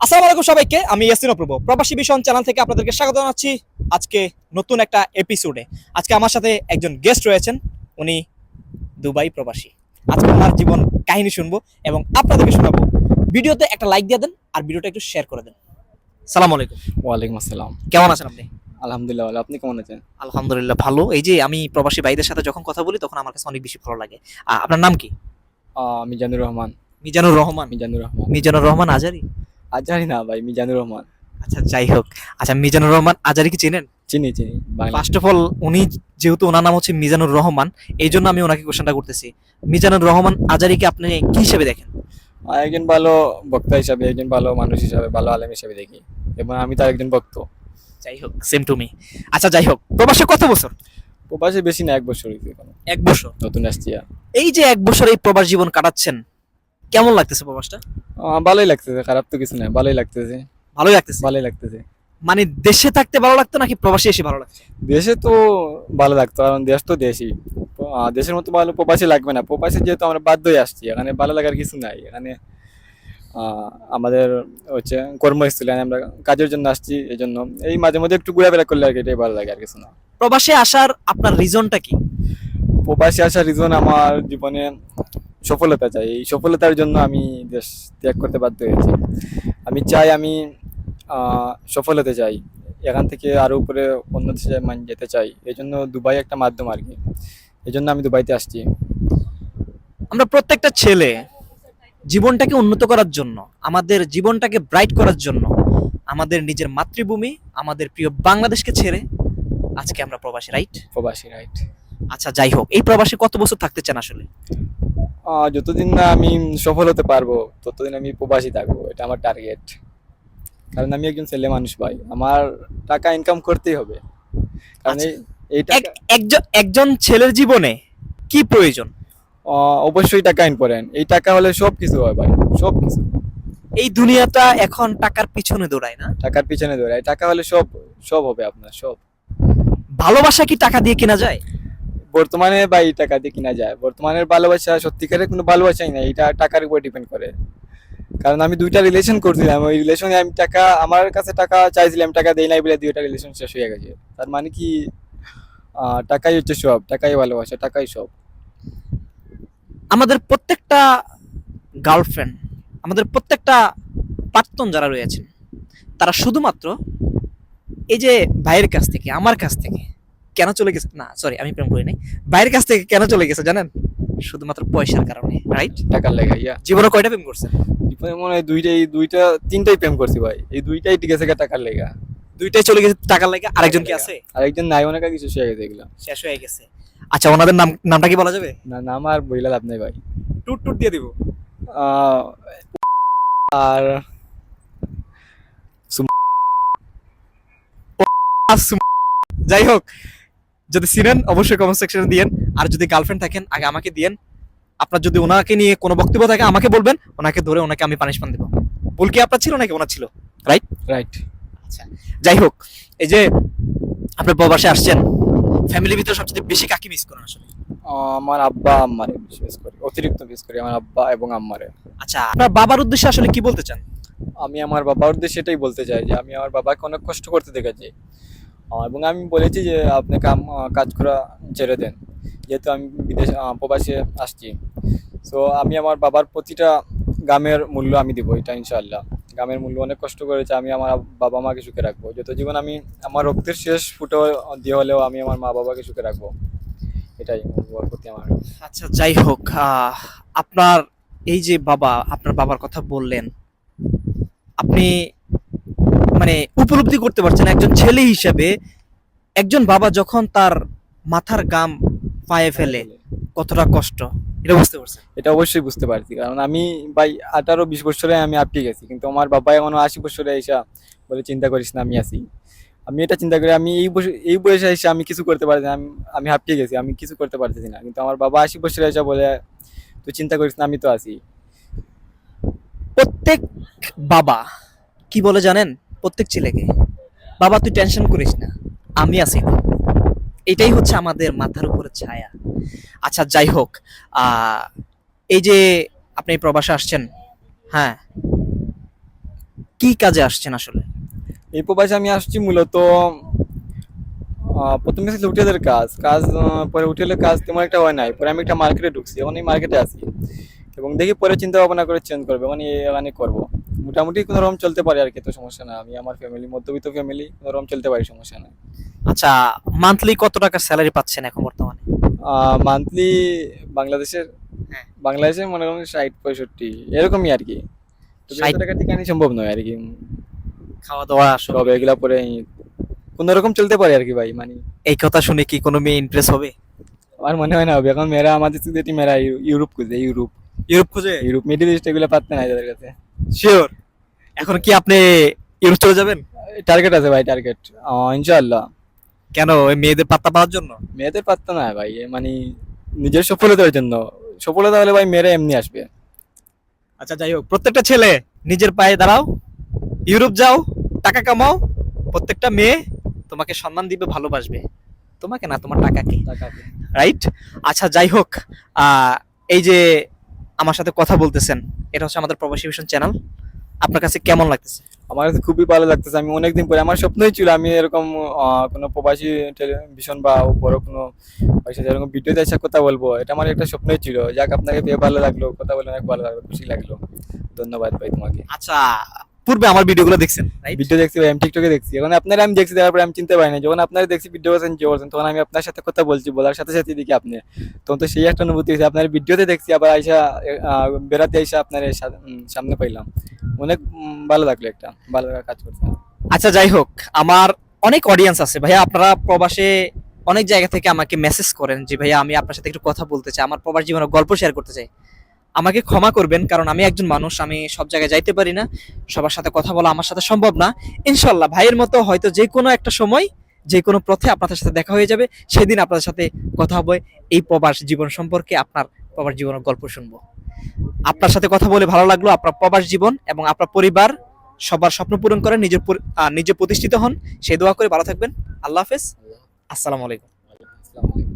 আসসালামু আলাইকুম সবাইকে, আমি ইয়াসিন অপূর্ব প্রবাসী ভীষণ চ্যানেল থেকে আপনাদেরকে স্বাগত জানাচ্ছি আজকে নতুন একটা এপিসোডে। আজকে আমার সাথে একজন গেস্ট রয়েছেন, উনি দুবাই প্রবাসী। আজকে ওনার জীবন কাহিনী শুনবো এবং আপনাদেরকে শোনাবো। ভিডিওতে একটা লাইক দিয়ে দেন আর ভিডিওটা একটু শেয়ার করে দেন। সালাম আলাইকুম। ওয়ালাইকুম আসসালাম। কেমন আছেন আপনি? আলহামদুলিল্লাহ ভালো। আপনি কেমন আছেন? আলহামদুলিল্লাহ ভালো। এই যে আমি প্রবাসী ভাইদের সাথে যখন কথা বলি তখন আমার কাছে অনেক বেশি ভালো লাগে। আপনার নাম কি? মিজানুর রহমান। মিজানুর রহমান। মিজানুর রহমান। মিজানুর রহমান আজারি। আজহারি না ভাই, মিজানুর রহমান। আচ্ছা যাই হোক। আচ্ছা, মিজানুর রহমান আজারি কি চেনেন? চিনি চিনি বাংলা। ফার্স্ট অফ অল, উনি যেহেতু ওনার নাম হচ্ছে মিজানুর রহমান, এই জন্য আমি ওনাকে কোশ্চেনটা করতেছি। মিজানুর রহমান আজারিকে আপনি কি হিসেবে দেখেন? একজন ভালো বক্তা হিসাবে, একজন ভালো মানুষ হিসাবে, ভালো আলেম হিসাবে দেখি, এবং আমি তার একজন ভক্ত। যাই হোক, সেম টু মি। আচ্ছা যাই হোক, প্রবাসে কত বছর? প্রবাসে বেশি না, 1 বছর হয়েছে এখন। 1 বছর। নতুন আসছি। এই যে 1 বছর এই প্রবাস জীবন কাটাচ্ছেন, কেমন লাগতেছে প্রবাসটা? ভালোই লাগতেছে, খারাপ তো কিছু না, ভালোই লাগতেছে। ভালোই লাগতেছে। ভালোই লাগতেছে। মানে দেশে থাকতে ভালো লাগতো নাকি প্রবাসে এসে ভালো লাগছে? দেশে তো ভালো লাগতো, কারণ দেশ তো দেশই। দেশের মতো ভালো প্রবাসী লাগবে না। প্রবাসী যেহেতু আমরা বাধ্য হয়ে আসছি, এখানে ভালো লাগার কিছু নাই। এখানে আমাদের হচ্ছে কর্মস্থলে আমরা কাজের জন্য আসছি, এই জন্য এই মাঝে মধ্যে একটু ঘোরাফেরা করলে আর কি, এটাই ভালো লাগে, আর কিছু না। প্রবাসে আসার আপনার রিজনটা কি? প্রবাসী আসার রিজন আমার জীবনে সফলতা চাই। এই সফলতার জন্য আমি দেশ ত্যাগ করতে বাধ্য হয়েছি। আমি চাই, আমি সফল হতে চাই, এখান থেকে আরো উপরে অন্য দেশে যেতে চাই। এই জন্য দুবাই একটা মাধ্যম আর কি, এই জন্য আমি দুবাইতে আসছি। আমরা প্রত্যেকটা ছেলে জীবনটাকে উন্নত করার জন্য, আমাদের জীবনটাকে ব্রাইট করার জন্য আমাদের নিজের মাতৃভূমি, আমাদের প্রিয় বাংলাদেশকে ছেড়ে আজকে আমরা প্রবাসী, রাইট? প্রবাসী, রাইট। আচ্ছা যাই হোক, এই প্রবাসে কত বছর থাকতে চান আসলে? যতদিন না আমি সফল হতে পারবো ততদিন আমি প্রবাসী থাকবো, এটা আমার টার্গেট। কারণ আমি একজন ছেলে মানুষ ভাই, আমার টাকা ইনকাম করতেই হবে। কারণ আচ্ছা, এই টাকা একজন ছেলের জীবনে কি প্রয়োজন? অবশ্যই টাকা ইম্পর্টেন্ট। এই টাকা হলে সব কিছু হয় ভাই, সব কিছু। এই দুনিয়াটা এখন টাকার পিছনে দৌড়ায় না? টাকার পিছনে দৌড়ায়, টাকা হলে সব সব হবে আপনার, সব। ভালোবাসা কি টাকা দিয়ে কেনা যায়? বর্তমানে ভাই টাকা দিয়ে কিনা যায়। বর্তমানের ভালোবাসা সত্যিকারের কোনো ভালোবাসাই না, এটা টাকার উপর ডিপেন্ড করে। কারণ আমি 2টা রিলেশন করছিলাম, ওই রিলেশনে আমি টাকা, আমার কাছে টাকা চাইছিলাম, টাকা দেই নাই বলে 2টা রিলেশন শেষ হয়ে গেছে। তার মানে কি, টাকাই হচ্ছে সব, টাকাই ভালোবাসা, টাকাই সব। আমাদের প্রত্যেকটা গার্লফ্রেন্ড, আমাদের প্রত্যেকটা প্রাক্তন যারা রয়েছেন, তারা শুধুমাত্র এই যে ভাইয়ের কাছ থেকে, আমার কাছ থেকে কেন চলে গেছে, না সরি আমি প্রেম করি নাই, ভাইয়ের কাছ থেকে কেন চলে গেছে জানেন? শুধুমাত্র পয়সার কারণে, রাইট? টাকার লেগে, ইয়া। জীবনে কয়টা প্রেম করছেন? জীবনে মনে হয় দুইটা তিনটাই প্রেম করছি ভাই, এই দুইটাই ঠিক আছে টাকার লেগা। দুইটাই চলে গেছে টাকার লাগে, আরেকজন কি আছে? আরেকজন নাই, অনেক কিছু শেষ হয়ে গেছে এগুলো। শেষ হয়ে গেছে। আচ্ছা, ওনাদের নামটা কি বলা যাবে? না, নাম আর বইলা লাভ নাই ভাই। টুট টুট দিয়ে দিব। আহ, আর যাই হোক, যদি চিনেন অবশ্যই কমেন্ট সেকশনে দিয়েন। আর যদি গার্লফ্রেন্ড থাকেন আগে আমাকে দিয়েন। আপনার যদি ওনাকে নিয়ে কোনো বক্তব্য থাকে আমাকে বলবেন, ওনাকে ধরে ওনাকে আমি পানিশমেন্ট দেবো। ভুল কি আপনার ছিল নাকি ওনার ছিল? Right right. আচ্ছা যাই হোক, এই যে আপনি প্রবাসে আসছেন, ফ্যামিলির ভিতরে সবচেয়ে বেশি কাকে মিস করেন আসলে? আমার আব্বা আম্মারে মিস করি, অতিরিক্ত মিস করি আমার আব্বা এবং আম্মারে। আচ্ছা, আপনার বাবার উদ্দেশ্যে আসলে কি বলতে চান? আমি আমার বাবার উদ্দেশ্যে সেটাই বলতে চাই যে আমি আমার বাবাকে অনেক কষ্ট করতে দেখেছি। এবং আমি বলেছি যে আপনি কাজ করা ছেড়ে দেন, যেহেতু আমি বিদেশ প্রবাসে আসছি। সো আমি আমার বাবার প্রতিটা গ্রামের মূল্য আমি দিব, এটা ইনশাআল্লাহ। গ্রামের মূল্য অনেক কষ্ট করেছে, আমি আমার বাবা মাকে সুখে রাখবো যত জীবন। আমি আমার রক্তের শেষ ফুটো দিয়ে হলেও আমি আমার মা বাবাকে সুখে রাখবো, এটাই আমার বাবার প্রতি আমার। আচ্ছা যাই হোক, আপনার এই যে বাবা, আপনার বাবার কথা বললেন, আপনি মানে উপলব্ধি করতে পারছেন একজন ছেলে হিসেবে, একজন বাবা যখন তার মাথার ঘাম পায়ে ফেলে কতটা কষ্ট, এটা বুঝতে পারছেন? এটা অবশ্যই বুঝতে পারছি, কারণ আমি ভাই 18-20 বছরে আমি আটকে গেছি, কিন্তু আমার বাবা এখনো 80 বছরে এসে বলে চিন্তা করিস না আমি আছি। আমি এটা চিন্তা করি, আমি এই বয়সে এসে আমি কিছু করতে পারছি না, আমি হাঁপিয়ে গেছি, আমি কিছু করতে পারতেছি না, কিন্তু আমার বাবা 80 বছরে এসে বলে তুই চিন্তা করিস না, আমি তো আছি। প্রত্যেক বাবা কি বলে জানেন প্রত্যেক ছেলেকে? বাবা তুই টেনশন করিস না, আমি আছি তো। এটাই হচ্ছে আমাদের মাথার উপরে ছায়া। আচ্ছা যাই হোক, এই যে আপনি প্রবাসে আসছেন, হ্যাঁ, কি কাজে আসছেন আসলে? এই প্রবাসে আমি আসছি মূলত প্রথমে ছিল হোটেলের কাজ কাজ পরে হোটেলের কাজ তেমন একটা হয় নাই, পরে আমি একটা মার্কেটে ঢুকছি, এখন এই মার্কেটে আছি এবং দেখি পরে চিন্তা ভাবনা করে চেঞ্জ করবে, মানে এখানে করবো। মোটামুটি কোনো রকম চলতে পারে আর কি, তো সমস্যা না। আমি আমার ফ্যামিলি মধ্যবিত্ত ফ্যামিলি, কোনো রকম চলতে পারি, সমস্যা না। আচ্ছা, মান্থলি কত টাকা স্যালারি পাচ্ছেন এখন বর্তমানে? মান্থলি বাংলাদেশের হ্যাঁ। বাংলাদেশের মনে করেন 60-65 এরকমই আর কি। তো 60 টাকা ঠিক আনি সম্ভব নয় আর কি। খাওয়া দাওয়া আসলে তবে এগুলা পরে কোনো রকম চলতে পারে আর কি ভাই, মানে এই কথা শুনে কি কোনো মেয়ে ইমপ্রেস হবে? আমার মনে হয় না হবে। এখন মেয়েরা আমাদের সুদেটি মেয়েরা ইউরোপ খুঁজে, ইউরোপ ইউরোপ খুঁজে? ইউরোপ মিডল ইস্ট এগুলো পাত্তা নাই তাদের কাছে। শিওর? এখন কি আপনি ইউরোপ চলে যাবেন? টার্গেট আছে ভাই, টার্গেট ইনশাআল্লাহ। কেন, ওই মেয়েদের পাত্তা পাওয়ার জন্য? মেয়েদের পাত্তা না ভাই, মানে নিজের সফলতার জন্য। সফলতা হলে ভাই মেয়েরা এমনি আসবে। আচ্ছা যাই হোক, প্রত্যেকটা ছেলে নিজের পায়ে দাঁড়াও, ইউরোপ যাও, টাকা কামাও, প্রত্যেকটা মেয়ে তোমাকে সম্মান দিবে, ভালোবাসবে। তোমাকে না, তোমার টাকাকে। টাকাকে। রাইট? আচ্ছা যাই হোক, আহ, এই যে আমার সাথে কথা বলতেছেন, এটা হচ্ছে আমাদের প্রবাসী ভিশন চ্যানেল, আপনার কাছে কেমন লাগতেছে? আমার কাছে খুবই ভালো লাগতেছে। আমি অনেকদিন পরে, আমার স্বপ্নই ছিল আমি এরকম কোনো প্রবাসী টেলিভিশন বা বড় কোনো পয়সা এরকম ভিডিওতে এসে কথা বলবো, এটা আমার একটা স্বপ্নই ছিল। যাক, আপনাকে পেয়ে ভালো লাগলো, কথা বলে অনেক ভালো লাগলো, খুশি লাগলো। ধন্যবাদ ভাই তোমাকে। আচ্ছা, পূর্বে আমার ভিডিওগুলো দেখছেন, রাইট? ভিডিও দেখছি ভাই, আমি টিকটকে দেখছি। এখন আপনারা আমি দেখছি, দেখার পরে আমি চিনতে পারি না। যখন আপনারা দেখছি ভিডিও করছেন, যে করছেন, তখন আমি আপনার সাথে কথা বলছি, বলার সাথে সাথে দেখি আপনি, তখন তো সেই একটা অনুভূতি হয়েছে। আপনার ভিডিওতে দেখছি, আবার আইসা বেড়াতে আইসা আপনার সামনে পাইলাম, অনেক ভালো লাগলো, একটা ভালো লাগা কাজ করছে। আচ্ছা যাই হোক, আমার অনেক অডিয়েন্স আছে ভাইয়া, আপনারা প্রবাসে অনেক জায়গা থেকে আমাকে মেসেজ করেন যে ভাইয়া আমি আপনার সাথে একটু কথা বলতে চাই, আমার প্রবাস জীবনের গল্প শেয়ার করতে চাই। আমাকে ক্ষমা করবেন, কারণ আমি একজন মানুষ, আমি সব জায়গায় যাইতে পারি না, সবার সাথে কথা বলা আমার সাথে সম্ভব না। ইনশাল্লাহ ভাইয়ের মতো হয়তো যে কোনো একটা সময়, যে কোনো পথে আপনাদের সাথে দেখা হয়ে যাবে, সেদিন আপনাদের সাথে কথা হবে, এই প্রবাস জীবন সম্পর্কে, আপনার প্রবাস জীবনের গল্প শুনবো। আপনার সাথে কথা বলে ভালো লাগলো। আপনার প্রবাস জীবন এবং আপনার পরিবার সবার স্বপ্ন পূরণ করেন, নিজে প্রতিষ্ঠিত হন, সেই দোয়া করে ভালো থাকবেন। আল্লাহ হাফেজ, আসসালামু আলাইকুম। আসসালামু আলাইকুম।